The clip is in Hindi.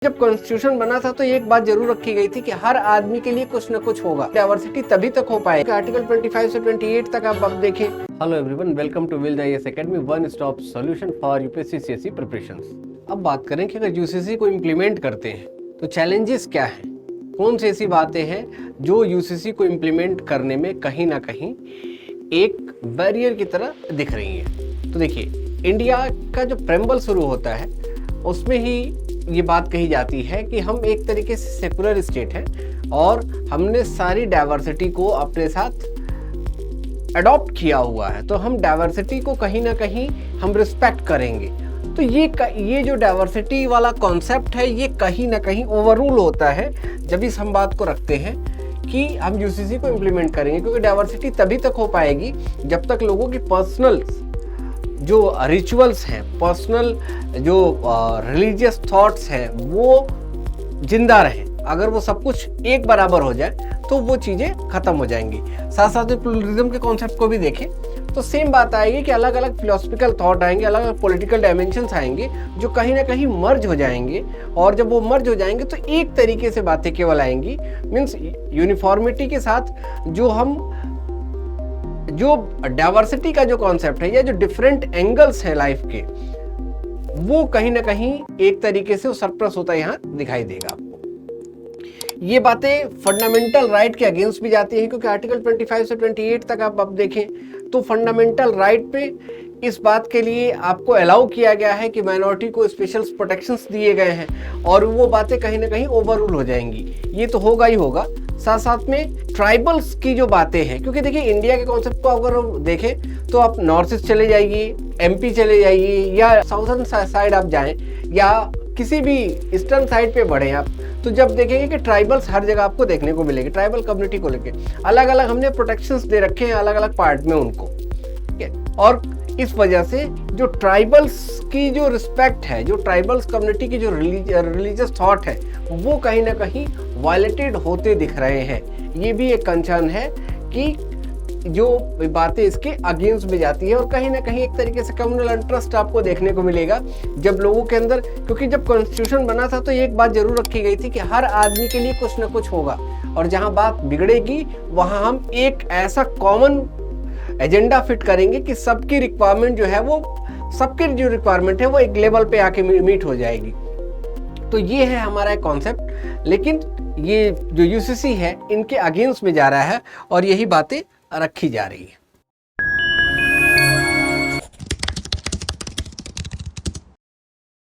जब कॉन्स्टिट्यूशन बना था तो एक बात जरूर रखी गई थी कि हर आदमी के लिए कुछ न कुछ होगा। डाइवर्सिटी तभी तक हो पाएगा। आर्टिकल 25 से 28 तक आप अब देखें। Hello everyone, welcome to will IAS academy, one stop solution for UPSC CSE preparations. अब बात करें कि अगर यूसीसी को इम्प्लीमेंट करते हैं तो चैलेंजेस क्या हैं, कौन सी ऐसी बातें हैं जो यूसीसी को इम्प्लीमेंट करने में कहीं ना कहीं एक बैरियर की तरह दिख रही हैं। तो देखिए, इंडिया का जो प्रेम्बल शुरू होता है उसमें ही ये बात कही जाती है कि हम एक तरीके से सेकुलर स्टेट हैं और हमने सारी डाइवर्सिटी को अपने साथ अडॉप्ट किया हुआ है, तो हम डाइवर्सिटी को कहीं ना कहीं हम रिस्पेक्ट करेंगे। तो ये जो डाइवर्सिटी वाला कॉन्सेप्ट है ये कहीं ना कहीं ओवररूल होता है जब इस हम बात को रखते हैं कि हम यूसीसी को इम्प्लीमेंट करेंगे, क्योंकि डाइवर्सिटी तभी तक हो पाएगी जब तक लोगों की पर्सनल जो रिचुअल्स हैं, पर्सनल जो रिलीजियस थॉट्स हैं वो जिंदा रहें। अगर वो सब कुछ एक बराबर हो जाए तो वो चीज़ें ख़त्म हो जाएंगी। साथ साथ में प्लूरलिज्म के कॉन्सेप्ट को भी देखें तो सेम बात आएगी कि अलग अलग फिलोसफिकल थॉट आएंगे, अलग अलग पॉलिटिकल डायमेंशंस आएंगे जो कहीं ना कहीं मर्ज हो जाएंगे, और जब वो मर्ज हो जाएंगे तो एक तरीके से बातें केवल आएंगी। मीन्स यूनिफॉर्मिटी के साथ जो डाइवर्सिटी का जो कॉन्सेप्ट है या जो डिफरेंट एंगल्स हैं लाइफ के, वो कहीं ना कहीं एक तरीके से सरप्लस होता यहाँ दिखाई देगा आपको। ये बातें फंडामेंटल राइट के अगेंस्ट भी जाती हैं, क्योंकि आर्टिकल 25 से 28 तक आप अब देखें तो फंडामेंटल राइट पे इस बात के लिए आपको अलाउ किया गया है कि माइनॉरिटी को स्पेशल प्रोटेक्शंस दिए गए हैं, और वो बातें कहीं ना कहीं ओवररूल हो जाएंगी। ये तो होगा ही होगा। साथ साथ में ट्राइबल्स की जो बातें हैं, क्योंकि देखिए इंडिया के कॉन्सेप्ट को अगर हम देखें तो आप नॉर्थ ईस्ट चले जाइए, एमपी चले जाइए, या साउथर्न साइड आप जाएं, या किसी भी ईस्टर्न साइड पे बढ़े आप, तो जब देखेंगे कि ट्राइबल्स हर जगह आपको देखने को मिलेंगे। ट्राइबल कम्युनिटी को लेके अलग अलग हमने प्रोटेक्शंस दे रखे हैं अलग अलग पार्ट में उनको, ठीक है। और इस वजह से जो ट्राइबल्स की जो रिस्पेक्ट है, जो ट्राइबल्स कम्युनिटी की जो रिलीजियस थॉट है, वो कहीं ना कहीं वायलेटेड होते दिख रहे हैं। ये भी एक कंसर्न है कि जो बातें इसके अगेंस्ट में जाती है, और कहीं ना कहीं एक तरीके से कम्युनल इंटरेस्ट आपको देखने को मिलेगा जब लोगों के अंदर, क्योंकि जब कॉन्स्टिट्यूशन बना था तो एक बात जरूर रखी गई थी कि हर आदमी के लिए कुछ ना कुछ होगा, और जहां बात बिगड़ेगी वहां हम एक ऐसा कॉमन एजेंडा फिट करेंगे कि सबकी रिक्वायरमेंट जो है वो, सबकी जो रिक्वायरमेंट है वो एक लेवल पे आके मीट हो जाएगी। तो ये है हमारा एक कॉन्सेप्ट, लेकिन ये जो यूसीसी है इनके अगेंस्ट में जा रहा है और यही बातें रखी जा रही है।